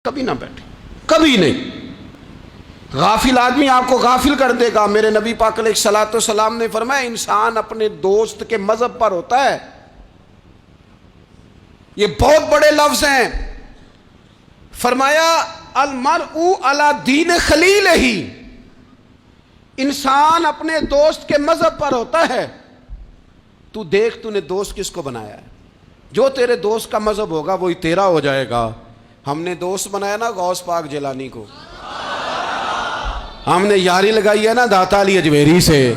کبھی نہ بیٹھے، کبھی نہیں۔ غافل آدمی آپ کو غافل کر دے گا۔ میرے نبی پاک علیہ الصلوۃ والسلام نے فرمایا انسان اپنے دوست کے مذہب پر ہوتا ہے۔ یہ بہت بڑے لفظ ہیں۔ فرمایا المرء علی دین خلیلہ، انسان اپنے دوست کے مذہب پر ہوتا ہے۔ تو دیکھ تو نے دوست کس کو بنایا ہے؟ جو تیرے دوست کا مذہب ہوگا وہی تیرا ہو جائے گا۔ ہم نے دوست بنایا نا غوث پاک جیلانی کو، ہم نے یاری لگائی ہے نا داتا علی اجمیری سے،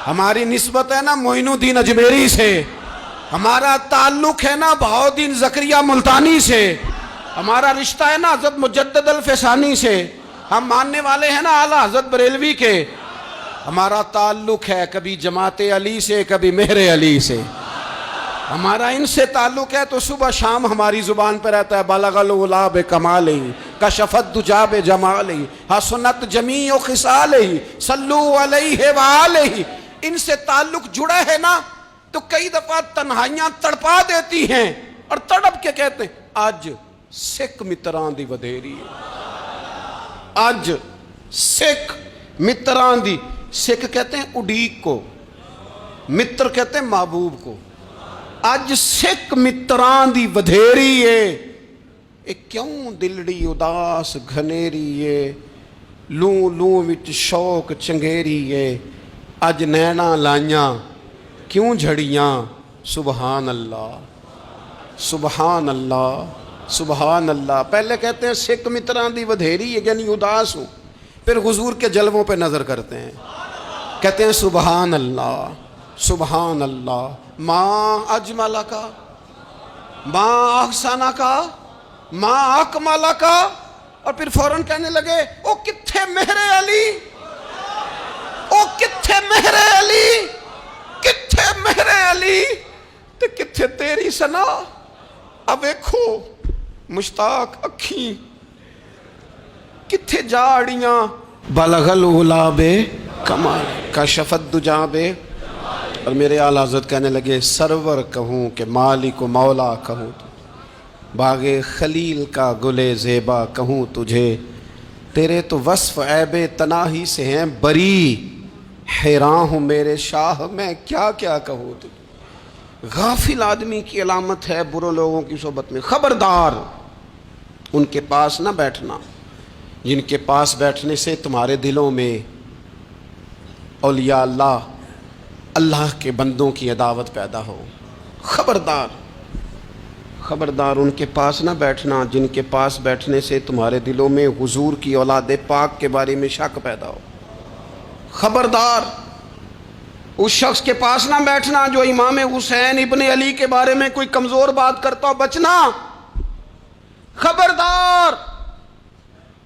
ہماری نسبت ہے نا معین الدین اجمیری سے، ہمارا تعلق ہے نا بہاؤالدین زکریا ملتانی سے، ہمارا رشتہ ہے نا حضرت مجدد الفسانی سے، ہم ماننے والے ہیں نا اعلیٰ حضرت بریلوی کے، ہمارا تعلق ہے کبھی جماعت علی سے کبھی مہر علی سے، ہمارا ان سے تعلق ہے تو صبح شام ہماری زبان پہ رہتا ہے بلغ العلا بکمالہ کشف الدجی بجمالہ حسنت جمیع خصالہ صلو علیہ وآلہ۔ ان سے تعلق جڑا ہے نا تو کئی دفعہ تنہائیاں تڑپا دیتی ہیں اور تڑپ کے کہتے ہیں آج سکھ متران دی ودھیری ہے، آج سکھ متران دی۔ سکھ کہتے ہیں اڈیق کو، متر کہتے ہیں محبوب کو۔ اج سکھ متران دی ودھیری ہے، اے کیوں دلڑی اداس گھنیری ہے، لوں لوں وچ شوق چنگیری ہے، اج نینا لائیاں کیوں جھڑیاں، سبحان اللہ سبحان اللہ سبحان اللہ۔ پہلے کہتے ہیں سکھ متران دی ودھیری ہے یعنی اداس ہوں، پھر حضور کے جلووں پہ نظر کرتے ہیں، کہتے ہیں سبحان اللہ سبحان اللہ، ماں اجملہ کا، ماں احسانہ کا، ماں اکملہ کا، اور پھر فوراً کہنے لگے او کتھے مہر علی، او کتھے مہر علی، کتھے مہر علی تے کتھے تیری سنا۔ اب دیکھو مشتاق اکھیں کتھے جاڑیاں، بلغ العلا بکمال کشف الدجی بے، اور میرے اعلیٰ حضرت کہنے لگے سرور کہوں کہ مالک و مولا کہوں، باغ خلیل کا گلے زیبا کہوں تجھے، تیرے تو وصف عیب تناہی سے ہیں بری، حیران ہوں میرے شاہ میں کیا کیا کہوں تجھے۔ غافل آدمی کی علامت ہے برے لوگوں کی صحبت میں۔ خبردار ان کے پاس نہ بیٹھنا جن کے پاس بیٹھنے سے تمہارے دلوں میں اولیاء اللہ، اللہ کے بندوں کی عداوت پیدا ہو۔ خبردار خبردار ان کے پاس نہ بیٹھنا جن کے پاس بیٹھنے سے تمہارے دلوں میں حضور کی اولاد پاک کے بارے میں شک پیدا ہو۔ خبردار اس شخص کے پاس نہ بیٹھنا جو امام حسین ابن علی کے بارے میں کوئی کمزور بات کرتا ہو، بچنا۔ خبردار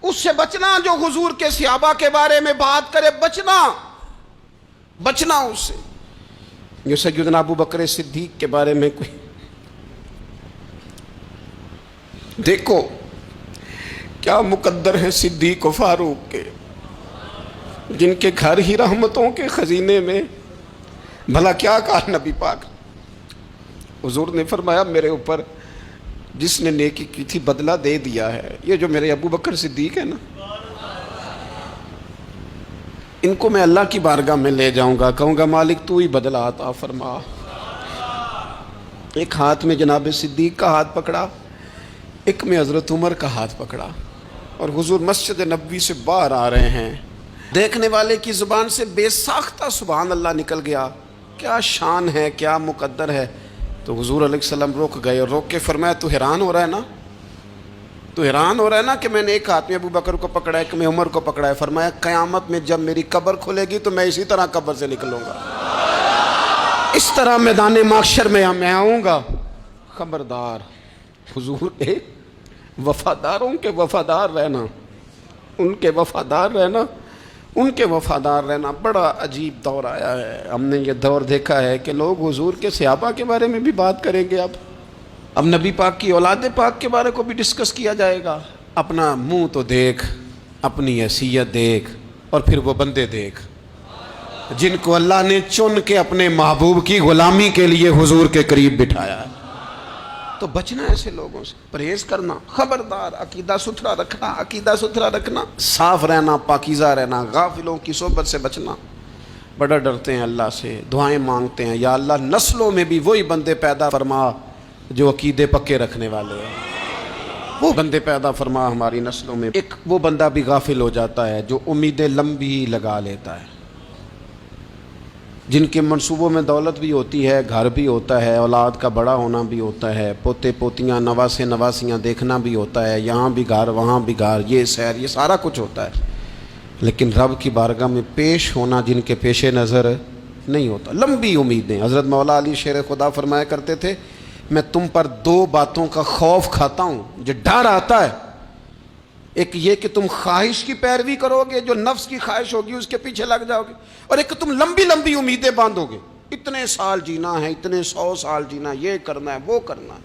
اس سے بچنا جو حضور کے صحابہ کے بارے میں بات کرے، بچنا بچنا اس سے۔ جو سیدنا ابو بکر صدیق کے بارے میں کوئی دیکھو کیا مقدر ہیں صدیق و فاروق کے، جن کے گھر ہی رحمتوں کے خزینے میں۔ بھلا کیا کہا نبی پاک، حضور نے فرمایا میرے اوپر جس نے نیکی کی تھی بدلہ دے دیا ہے۔ یہ جو میرے ابو بکر صدیق ہے نا، ان کو میں اللہ کی بارگاہ میں لے جاؤں گا، کہوں گا مالک تو ہی بدلہ عطا فرما۔ ایک ہاتھ میں جناب صدیق کا ہاتھ پکڑا، ایک میں حضرت عمر کا ہاتھ پکڑا، اور حضور مسجد نبوی سے باہر آ رہے ہیں۔ دیکھنے والے کی زبان سے بے ساختہ سبحان اللہ نکل گیا، کیا شان ہے کیا مقدر ہے۔ تو حضور علیہ السلام رک گئے اور روک کے فرمایا تو حیران ہو رہا ہے نا، تو حیران ہو رہا ہے نا کہ میں نے ایک ہاتھ میں ابو بکر کو پکڑا ہے، ایک میں عمر کو پکڑا ہے۔ فرمایا قیامت میں جب میری قبر کھلے گی تو میں اسی طرح قبر سے نکلوں گا، اس طرح میدان محشر میں میں آؤں گا۔ خبردار حضور کے وفاداروں کے وفادار رہنا، ان کے وفادار رہنا، ان کے وفادار رہنا۔ بڑا عجیب دور آیا ہے، ہم نے یہ دور دیکھا ہے کہ لوگ حضور کے صحابہ کے بارے میں بھی بات کریں گے۔ اب نبی پاک کی اولاد پاک کے بارے کو بھی ڈسکس کیا جائے گا۔ اپنا منہ تو دیکھ، اپنی حیثیت دیکھ، اور پھر وہ بندے دیکھ جن کو اللہ نے چن کے اپنے محبوب کی غلامی کے لیے حضور کے قریب بٹھایا ہے۔ تو بچنا ایسے لوگوں سے، پرہیز کرنا، خبردار، عقیدہ ستھرا رکھنا، عقیدہ ستھرا رکھنا، صاف رہنا، پاکیزہ رہنا، غافلوں کی صحبت سے بچنا۔ بڑا ڈرتے ہیں اللہ سے، دعائیں مانگتے ہیں، یا اللہ نسلوں میں بھی وہی بندے پیدا فرما جو عقیدے پکے رکھنے والے ہیں، وہ بندے پیدا فرما ہماری نسلوں میں۔ ایک وہ بندہ بھی غافل ہو جاتا ہے جو امیدیں لمبی لگا لیتا ہے، جن کے منصوبوں میں دولت بھی ہوتی ہے، گھر بھی ہوتا ہے، اولاد کا بڑا ہونا بھی ہوتا ہے، پوتے پوتیاں نواسے نواسیاں دیکھنا بھی ہوتا ہے، یہاں بھی گھر وہاں بھی گھر، یہ سیر، یہ سارا کچھ ہوتا ہے، لیکن رب کی بارگاہ میں پیش ہونا جن کے پیش نظر نہیں ہوتا۔ لمبی امیدیں۔ حضرت مولا علی شیر خدا فرمایا کرتے تھے، میں تم پر دو باتوں کا خوف کھاتا ہوں، جو ڈر آتا ہے، ایک یہ کہ تم خواہش کی پیروی کرو گے، جو نفس کی خواہش ہوگی اس کے پیچھے لگ جاؤ گے، اور ایک کہ تم لمبی لمبی امیدیں باندھو گے، اتنے سال جینا ہے، اتنے 100 سال جینا، یہ کرنا ہے، وہ کرنا ہے۔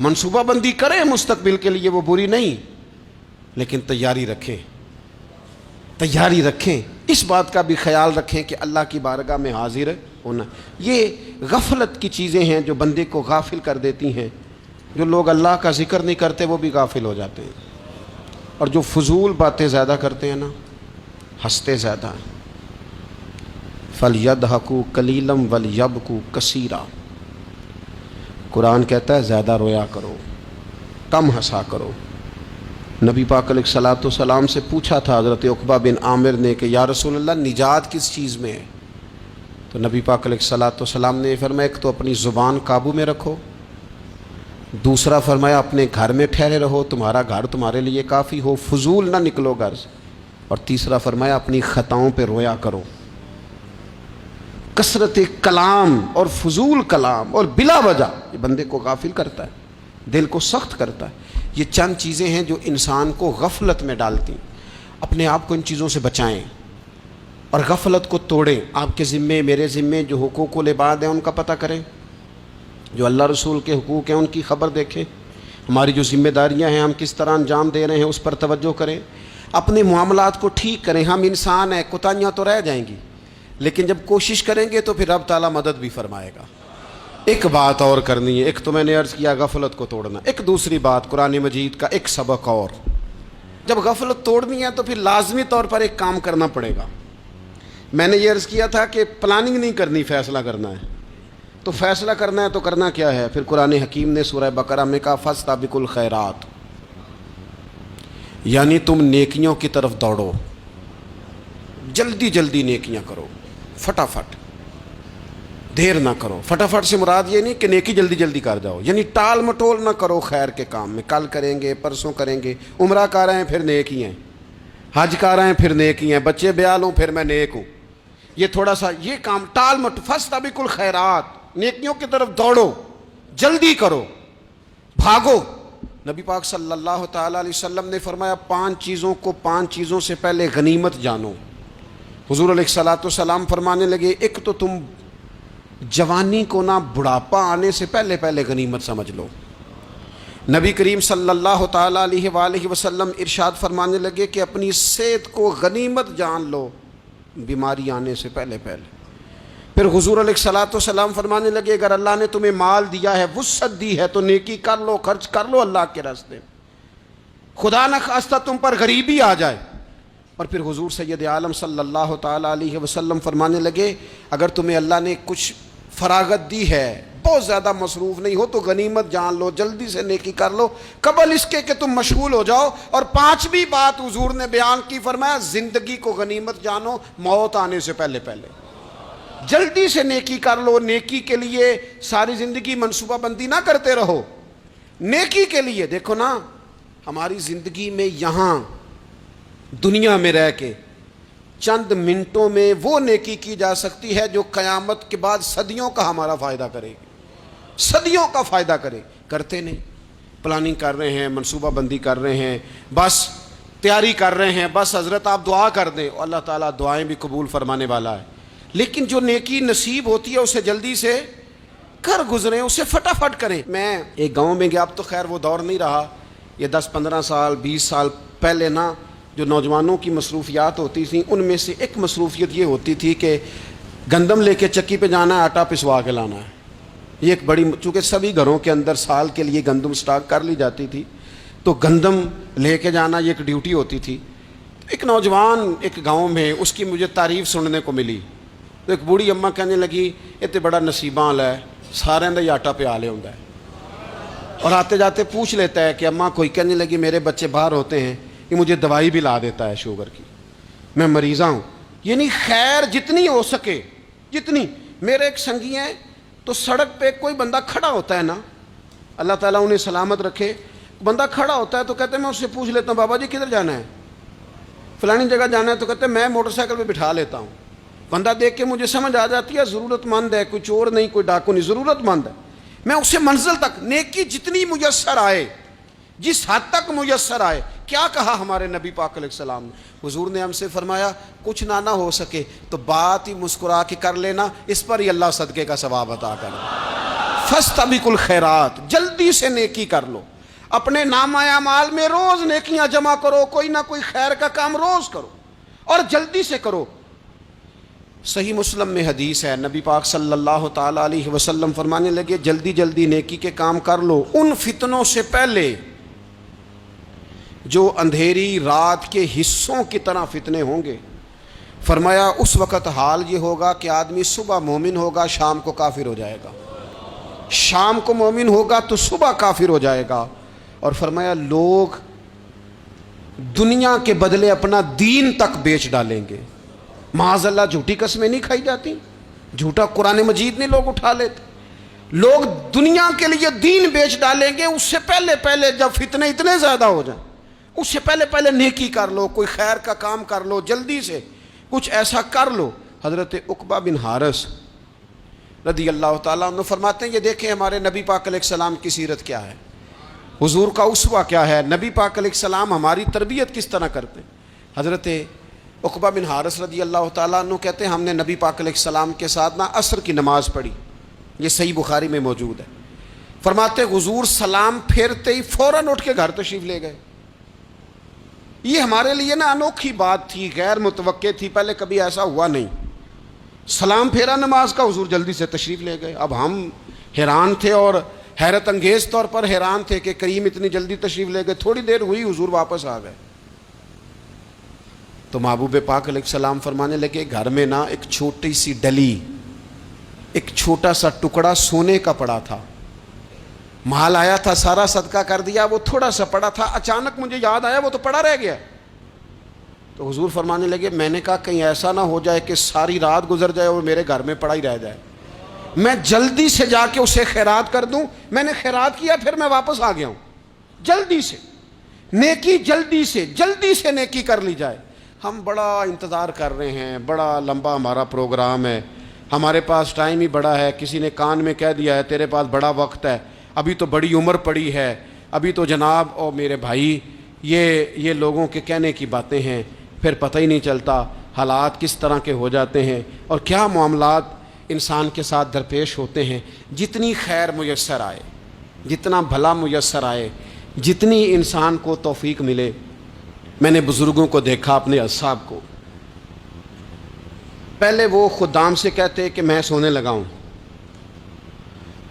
منصوبہ بندی کریں مستقبل کے لیے، وہ بری نہیں، لیکن تیاری رکھیں، تیاری رکھیں، اس بات کا بھی خیال رکھیں کہ اللہ کی بارگاہ میں حاضر ہونا۔ یہ غفلت کی چیزیں ہیں جو بندے کو غافل کر دیتی ہیں۔ جو لوگ اللہ کا ذکر نہیں کرتے وہ بھی غافل ہو جاتے ہیں، اور جو فضول باتیں زیادہ کرتے ہیں نا، ہنستے زیادہ ہیں۔ فَلْيَضْحَكُوا قَلِيلًا وَلْيَبْكُوا كَثِيرًا، قرآن کہتا ہے زیادہ رویا کرو، کم ہنسا کرو۔ نبی پاک علیہ الصلوۃ والسلام سے پوچھا تھا حضرت عقبہ بن عامر نے کہ یا رسول اللہ نجات کس چیز میں ہے؟ تو نبی پاک علیہ الصلوۃ والسلام نے فرمایا ایک تو اپنی زبان قابو میں رکھو، دوسرا فرمایا اپنے گھر میں ٹھہرے رہو، تمہارا گھر تمہارے لیے کافی ہو، فضول نہ نکلو گھر سے، اور تیسرا فرمایا اپنی خطاؤں پہ رویا کرو۔ کثرت کلام اور فضول کلام اور بلا وجہ یہ بندے کو غافل کرتا ہے، دل کو سخت کرتا ہے۔ یہ چند چیزیں ہیں جو انسان کو غفلت میں ڈالتی ہیں۔ اپنے آپ کو ان چیزوں سے بچائیں اور غفلت کو توڑیں۔ آپ کے ذمے، میرے ذمے جو حقوق العباد ہیں ان کا پتہ کریں، جو اللہ رسول کے حقوق ہیں ان کی خبر دیکھیں، ہماری جو ذمہ داریاں ہیں ہم کس طرح انجام دے رہے ہیں اس پر توجہ کریں، اپنے معاملات کو ٹھیک کریں۔ ہم انسان ہیں، کوتاہیاں تو رہ جائیں گی، لیکن جب کوشش کریں گے تو پھر رب تعالیٰ مدد بھی فرمائے گا۔ ایک بات اور کرنی ہے، ایک تو میں نے عرض کیا غفلت کو توڑنا، ایک دوسری بات قرآن مجید کا ایک سبق اور، جب غفلت توڑنی ہے تو پھر لازمی طور پر ایک کام کرنا پڑے گا۔ میں نے یہ عرض کیا تھا کہ پلاننگ نہیں کرنی، فیصلہ کرنا ہے۔ تو فیصلہ کرنا ہے تو کرنا کیا ہے؟ پھر قرآن حکیم نے سورہ بقرہ میں کہا فاستبقوا الخیرات، یعنی تم نیکیوں کی طرف دوڑو، جلدی جلدی نیکیاں کرو، فٹافٹ، دیر نہ کرو۔ فٹافٹ سے مراد یہ نہیں کہ نیکی جلدی جلدی کر جاؤ، یعنی ٹال مٹول نہ کرو خیر کے کام میں، کل کریں گے، پرسوں کریں گے، عمرہ کر رہے ہیں پھر نیکی ہیں، حج کر رہے ہیں پھر نیکی ہیں، بچے بیال ہوں پھر میں نیک ہوں، یہ تھوڑا سا یہ کام ٹال مٹ، فاستبقوا الخیرات، نیکیوں کی طرف دوڑو، جلدی کرو، بھاگو۔ نبی پاک صلی اللہ تعالیٰ علیہ وسلم نے فرمایا 5 چیزوں سے پہلے غنیمت جانو۔ حضور علیہ الصلوۃ والسلام فرمانے لگے ایک تو تم جوانی کو نہ بڑھاپا آنے سے پہلے پہلے غنیمت سمجھ لو۔ نبی کریم صلی اللہ تعالیٰ علیہ وآلہ وسلم ارشاد فرمانے لگے کہ اپنی صحت کو غنیمت جان لو، بیماری آنے سے پہلے پہلے۔ پھر حضور علیہ الصلوۃ والسلام فرمانے لگے اگر اللہ نے تمہیں مال دیا ہے، وسعت دی ہے، تو نیکی کر لو، خرچ کر لو اللہ کے راستے، خدا نہ خواستہ تم پر غریبی آ جائے۔ اور پھر حضور سید عالم صلی اللہ تعالیٰ علیہ وسلم فرمانے لگے اگر تمہیں اللہ نے کچھ فراغت دی ہے، بہت زیادہ مصروف نہیں ہو، تو غنیمت جان لو، جلدی سے نیکی کر لو قبل اس کے کہ تم مشغول ہو جاؤ۔ اور 5ویں بات حضور نے بیان کی، فرمایا زندگی کو غنیمت جانو، موت آنے سے پہلے پہلے جلدی سے نیکی کر لو۔ نیکی کے لیے ساری زندگی منصوبہ بندی نہ کرتے رہو، نیکی کے لیے دیکھو نا، ہماری زندگی میں یہاں دنیا میں رہ کے چند منٹوں میں وہ نیکی کی جا سکتی ہے جو قیامت کے بعد صدیوں کا ہمارا فائدہ کرے گی، صدیوں کا فائدہ کرتے نہیں۔ پلاننگ کر رہے ہیں، منصوبہ بندی کر رہے ہیں، بس تیاری کر رہے ہیں، بس حضرت آپ دعا کر دیں، اللہ تعالیٰ دعائیں بھی قبول فرمانے والا ہے، لیکن جو نیکی نصیب ہوتی ہے اسے جلدی سے کر گزریں، اسے فٹافٹ کریں۔ میں ایک گاؤں میں گیا، اب تو خیر وہ دور نہیں رہا، یہ 10-15 سال 20 سال پہلے نا جو نوجوانوں کی مصروفیات ہوتی تھیں ان میں سے ایک مصروفیت یہ ہوتی تھی کہ گندم لے کے چکی پہ جانا ہے، آٹا پسوا کے لانا ہے، یہ ایک بڑی، چونکہ سبھی گھروں کے اندر سال کے لیے گندم سٹاک کر لی جاتی تھی، تو گندم لے کے جانا یہ ایک ڈیوٹی ہوتی تھی۔ ایک نوجوان ایک گاؤں میں، اس کی مجھے تعریف سننے کو ملی، تو ایک بوڑھی اماں کہنے لگی یہ بڑا نصیباں والا ہے، سارے دا آٹا پیا لے ہوندا ہے، اور آتے جاتے پوچھ لیتا ہے کہ اماں کوئی، کہنے لگی میرے بچے باہر ہوتے ہیں، یہ مجھے دوائی بھی لا دیتا ہے شوگر کی، میں مریضہ ہوں۔ یعنی خیر جتنی ہو سکے، جتنی۔ میرے ایک سنگی ہیں، تو سڑک پہ کوئی بندہ کھڑا ہوتا ہے نا، اللہ تعالیٰ انہیں سلامت رکھے، بندہ کھڑا ہوتا ہے تو کہتے ہیں میں اس سے پوچھ لیتا ہوں بابا جی کدھر جانا ہے، فلانی جگہ جانا ہے، تو کہتے ہیں میں موٹر سائیکل پہ بٹھا لیتا ہوں۔ بندہ دیکھ کے مجھے سمجھ آ جاتی ہے ضرورت مند ہے، کوئی چور نہیں، کوئی ڈاکو نہیں، ضرورت مند ہے، میں اسے منزل تک، نیکی جتنی میسر آئے، جس حد تک میسر آئے۔ کیا کہا ہمارے نبی پاک علیہ السلام نے؟ حضور نے ہم سے فرمایا کچھ نہ ہو سکے تو بات ہی مسکرا کے کر لینا، اس پر ہی اللہ صدقے کا ثواب عطا کرے۔ فاستبقوا الخیرات، جلدی سے نیکی کر لو، اپنے نامہ اعمال میں روز نیکیاں جمع کرو، کوئی نہ کوئی خیر کا کام روز کرو اور جلدی سے کرو۔ صحیح مسلم میں حدیث ہے، نبی پاک صلی اللہ تعالی علیہ وسلم فرمانے لگے جلدی جلدی نیکی کے کام کر لو ان فتنوں سے پہلے جو اندھیری رات کے حصوں کی طرح فتنے ہوں گے۔ فرمایا اس وقت حال یہ ہوگا کہ آدمی صبح مومن ہوگا، شام کو کافر ہو جائے گا، شام کو مومن ہوگا تو صبح کافر ہو جائے گا۔ اور فرمایا لوگ دنیا کے بدلے اپنا دین تک بیچ ڈالیں گے۔ معاذ اللہ جھوٹی قسمیں نہیں کھائی جاتی، جھوٹا قرآن مجید نہیں لوگ اٹھا لیتے، لوگ دنیا کے لیے دین بیچ ڈالیں گے۔ اس سے پہلے جب فتنے اتنے زیادہ ہو جائیں، اس سے پہلے نیکی کر لو، کوئی خیر کا کام کر لو، جلدی سے کچھ ایسا کر لو۔ حضرت عقبہ بن حارث رضی اللہ تعالیٰ عنہ فرماتے ہیں یہ دیکھیں ہمارے نبی پاک علیہ السلام کی سیرت کیا ہے، حضور کا اسوہ کیا ہے، نبی پاک علیہ السلام ہماری تربیت کس طرح کرتے ہیں۔ حضرت عقبہ بن حارث رضی اللہ تعالیٰ عنہ کہتے ہیں ہم نے نبی پاک علیہ السلام کے ساتھ عصر کی نماز پڑھی، یہ صحیح بخاری میں موجود ہے۔ فرماتے حضور سلام پھیرتے ہی فوراً اٹھ کے گھر تشریف لے گئے۔ یہ ہمارے لیے انوکھی بات تھی، غیر متوقع تھی، پہلے کبھی ایسا ہوا نہیں۔ سلام پھیرا نماز کا، حضور جلدی سے تشریف لے گئے۔ اب ہم حیران تھے اور حیرت انگیز طور پر حیران تھے کہ کریم اتنی جلدی تشریف لے گئے، تھوڑی دیر ہوئی حضور واپس آ گئے۔ تو محبوب پاک علیہ السلام فرمانے لگے گھر میں ایک چھوٹی سی ڈلی، ایک چھوٹا سا ٹکڑا سونے کا پڑا تھا، مال آیا تھا سارا صدقہ کر دیا، وہ تھوڑا سا پڑا تھا، اچانک مجھے یاد آیا وہ تو پڑا رہ گیا۔ تو حضور فرمانے لگے میں نے کہا کہیں ایسا نہ ہو جائے کہ ساری رات گزر جائے اور میرے گھر میں پڑا ہی رہ جائے، میں جلدی سے جا کے اسے خیرات کر دوں۔ میں نے خیرات کیا پھر میں واپس آ گیا ہوں۔ جلدی سے نیکی، جلدی سے نیکی کر لی جائے۔ ہم بڑا انتظار کر رہے ہیں، بڑا لمبا ہمارا پروگرام ہے، ہمارے پاس ٹائم ہی بڑا ہے، کسی نے کان میں کہہ دیا ہے تیرے پاس بڑا وقت ہے، ابھی تو بڑی عمر پڑی ہے، ابھی تو جناب او میرے بھائی یہ لوگوں کے کہنے کی باتیں ہیں، پھر پتہ ہی نہیں چلتا حالات کس طرح کے ہو جاتے ہیں اور کیا معاملات انسان کے ساتھ درپیش ہوتے ہیں۔ جتنی خیر میسر آئے، جتنا بھلا میسر آئے، جتنی انسان کو توفیق ملے۔ میں نے بزرگوں کو دیکھا، اپنے اصحاب کو، پہلے وہ خدام سے کہتے کہ میں سونے لگا ہوں،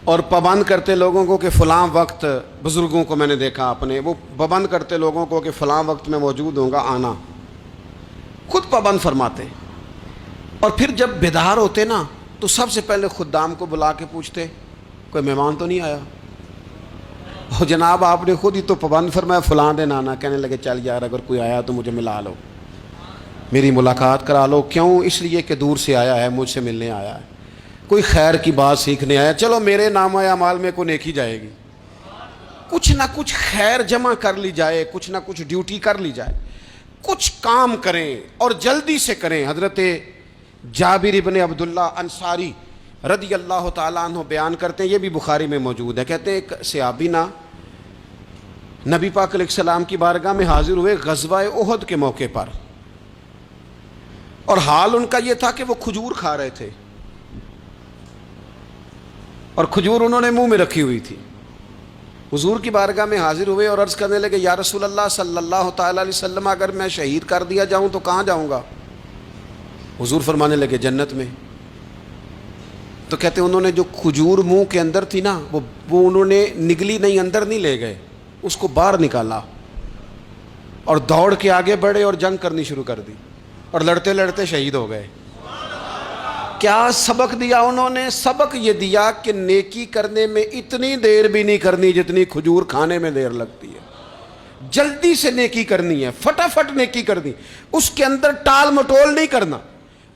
اور پابند کرتے لوگوں کو کہ فلاں وقت، بزرگوں کو میں نے دیکھا اپنے، وہ پابند کرتے لوگوں کو کہ فلاں وقت میں موجود ہوں گا آنا، خود پابند فرماتے، اور پھر جب بیدار ہوتے تو سب سے پہلے خدام کو بلا کے پوچھتے کوئی مہمان تو نہیں آیا؟ اور جناب آپ نے خود ہی تو پابند فرمایا فلاں دن آنا۔ کہنے لگے چل یار اگر کوئی آیا تو مجھے ملا لو، میری ملاقات کرا لو۔ کیوں؟ اس لیے کہ دور سے آیا ہے، مجھ سے ملنے آیا ہے، کوئی خیر کی بات سیکھنے آیا، چلو میرے نامہ اعمال میں کوئی نیکی جائے گی، کچھ نہ کچھ خیر جمع کر لی جائے، کچھ نہ کچھ ڈیوٹی کر لی جائے، کچھ کام کریں اور جلدی سے کریں۔ حضرت جابر ابن عبداللہ انصاری رضی اللہ تعالیٰ عنہ بیان کرتے ہیں، یہ بھی بخاری میں موجود ہے، کہتے ہیں ایک صحابی نبی پاک علیہ السلام کی بارگاہ میں حاضر ہوئے غزوہ احد کے موقع پر، اور حال ان کا یہ تھا کہ وہ کھجور کھا رہے تھے، اور کھجور انہوں نے منہ میں رکھی ہوئی تھی۔ حضور کی بارگاہ میں حاضر ہوئے اور عرض کرنے لگے یا رسول اللہ صلی اللہ تعالیٰ علیہ وسلم اگر میں شہید کر دیا جاؤں تو کہاں جاؤں گا؟ حضور فرمانے لگے جنت میں۔ تو کہتے ہیں انہوں نے جو کھجور منہ کے اندر تھی نا وہ انہوں نے نگلی نہیں، اندر نہیں لے گئے، اس کو باہر نکالا اور دوڑ کے آگے بڑھے اور جنگ کرنی شروع کر دی اور لڑتے لڑتے شہید ہو گئے۔ کیا سبق دیا انہوں نے؟ سبق یہ دیا کہ نیکی کرنے میں اتنی دیر بھی نہیں کرنی جتنی کھجور کھانے میں دیر لگتی ہے۔ جلدی سے نیکی کرنی ہے، فٹافٹ نیکی کرنی، اس کے اندر ٹال مٹول نہیں کرنا۔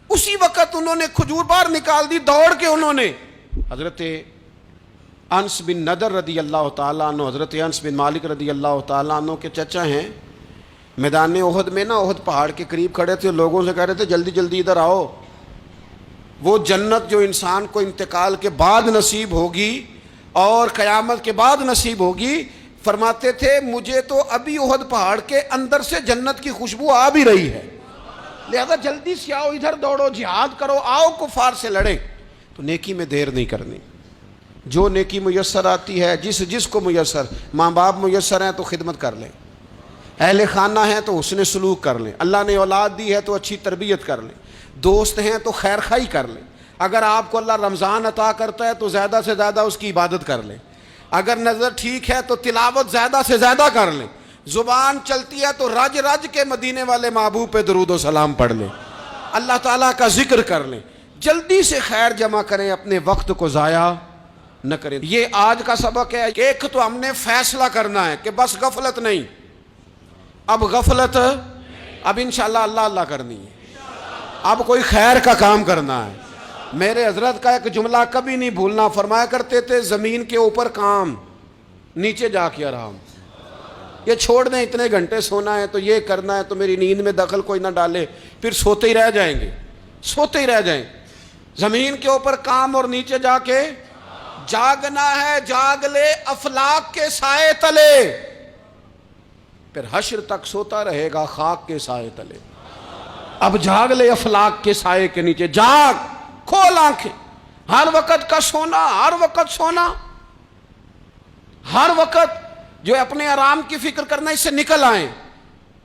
اسی وقت انہوں نے کھجور باہر نکال دی، دوڑ کے انہوں نے حضرت انس بن نضر رضی اللہ تعالیٰ عنہ، حضرت انس بن مالک رضی اللہ تعالیٰ عنہ کے چچا ہیں، میدان احد میں نا، احد پہاڑ کے قریب کھڑے تھے، لوگوں سے کہہ رہے تھے جلدی جلدی ادھر آؤ، وہ جنت جو انسان کو انتقال کے بعد نصیب ہوگی اور قیامت کے بعد نصیب ہوگی، فرماتے تھے مجھے تو ابھی احد پہاڑ کے اندر سے جنت کی خوشبو آ بھی رہی ہے، لہذا جلدی سے آؤ، ادھر دوڑو، جہاد کرو، آؤ کفار سے لڑیں۔ تو نیکی میں دیر نہیں کرنی، جو نیکی میسر آتی ہے، جس کو میسر، ماں باپ میسر ہیں تو خدمت کر لیں، اہل خانہ ہیں تو حسن سلوک کر لیں، اللہ نے اولاد دی ہے تو اچھی تربیت کر لیں، دوست ہیں تو خیر خواہی کر لیں، اگر آپ کو اللہ رمضان عطا کرتا ہے تو زیادہ سے زیادہ اس کی عبادت کر لیں، اگر نظر ٹھیک ہے تو تلاوت زیادہ سے زیادہ کر لیں، زبان چلتی ہے تو رج رج کے مدینے والے محبوب پہ درود و سلام پڑھ لیں، اللہ تعالیٰ کا ذکر کر لیں، جلدی سے خیر جمع کریں، اپنے وقت کو ضائع نہ کریں۔ یہ آج کا سبق ہے۔ ایک تو ہم نے فیصلہ کرنا ہے کہ بس غفلت نہیں، اب غفلت، اب انشاءاللہ اللہ اللہ کرنی ہے، اب کوئی خیر کا کام کرنا ہے۔ میرے حضرت کا ایک جملہ کبھی نہیں بھولنا، فرمایا کرتے تھے زمین کے اوپر کام، نیچے جا کے آرام، یہ چھوڑ دیں، اتنے گھنٹے سونا ہے تو یہ کرنا ہے تو میری نیند میں دخل کوئی نہ ڈالے، پھر سوتے ہی رہ جائیں گے، سوتے ہی رہ جائیں۔ زمین کے اوپر کام اور نیچے جا کے جاگنا ہے، جاگ لے افلاک کے سائے تلے، پھر حشر تک سوتا رہے گا خاک کے سائے تلے۔ اب جاگ لے افلاک کے سائے کے نیچے، جاگ، کھول آنکھیں، ہر وقت کا سونا، ہر وقت سونا، ہر وقت جو اپنے آرام کی فکر کرنا، اس سے نکل آئیں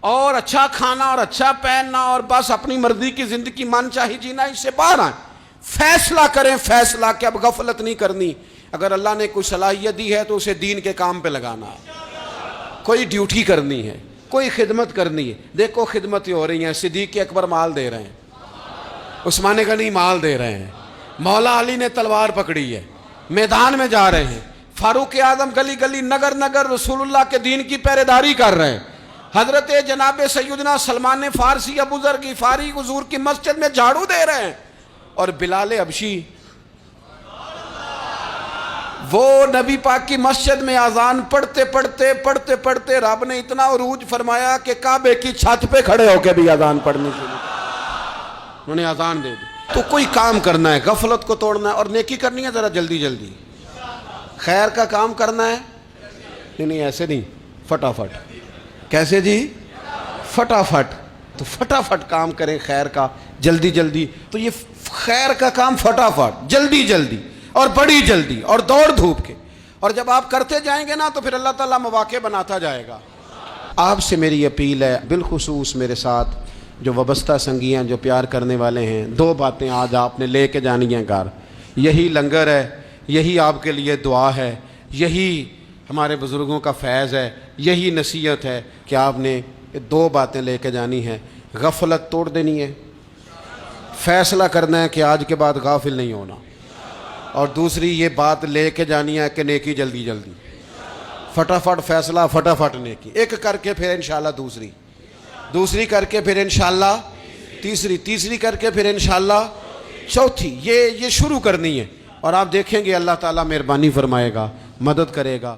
اور اچھا کھانا اور اچھا پہننا اور بس اپنی مرضی کی زندگی من چاہی جینا، اس سے باہر آئیں، فیصلہ کریں، فیصلہ کہ اب غفلت نہیں کرنی۔ اگر اللہ نے کوئی صلاحیت دی ہے تو اسے دین کے کام پہ لگانا ہے، کوئی ڈیوٹی کرنی ہے، کوئی خدمت کرنی ہے۔ دیکھو خدمتیں ہو رہی ہیں، صدیق اکبر مال دے رہے ہیں، عثمان غنی مال دے رہے ہیں، مولا علی نے تلوار پکڑی ہے، میدان میں جا رہے ہیں، فاروق اعظم گلی گلی نگر نگر رسول اللہ کے دین کی پہرے داری کر رہے ہیں، حضرت جناب سیدنا سلمان فارسی ابو ذر غفاری حضور کی مسجد میں جھاڑو دے رہے ہیں، اور بلال حبشی وہ نبی پاک کی مسجد میں اذان پڑھتے پڑھتے رب نے اتنا عروج فرمایا کہ کعبے کی چھت پہ کھڑے ہو کے بھی اذان پڑھنی شروع کی، انہوں نے اذان دے دی۔ تو کوئی کام کرنا ہے، غفلت کو توڑنا ہے اور نیکی کرنی ہے، ذرا جلدی جلدی خیر کا کام کرنا ہے، نہیں ایسے نہیں، فٹافٹ۔ کیسے جی؟ فٹافٹ۔ تو فٹافٹ کام کریں خیر کا، جلدی جلدی۔ تو یہ خیر کا کام فٹافٹ، جلدی جلدی اور بڑی جلدی اور دوڑ دھوپ کے، اور جب آپ کرتے جائیں گے نا تو پھر اللہ تعالیٰ مواقع بناتا جائے گا۔ آپ سے میری اپیل ہے، بالخصوص میرے ساتھ جو وابستہ سنگی ہیں، جو پیار کرنے والے ہیں، دو باتیں آج آپ نے لے کے جانی ہیں گھر۔ یہی لنگر ہے، یہی آپ کے لیے دعا ہے، یہی ہمارے بزرگوں کا فیض ہے، یہی نصیحت ہے کہ آپ نے دو باتیں لے کے جانی ہیں۔ غفلت توڑ دینی ہے، فیصلہ کرنا ہے کہ آج کے بعد غافل نہیں ہونا، اور دوسری یہ بات لے کے جانی ہے کہ نیکی جلدی جلدی، فٹافٹ فیصلہ، فٹافٹ نیکی، ایک کر کے پھر انشاءاللہ دوسری کر کے پھر انشاءاللہ تیسری کر کے پھر انشاءاللہ چوتھی، یہ شروع کرنی ہے، اور آپ دیکھیں گے اللہ تعالیٰ مہربانی فرمائے گا، مدد کرے گا۔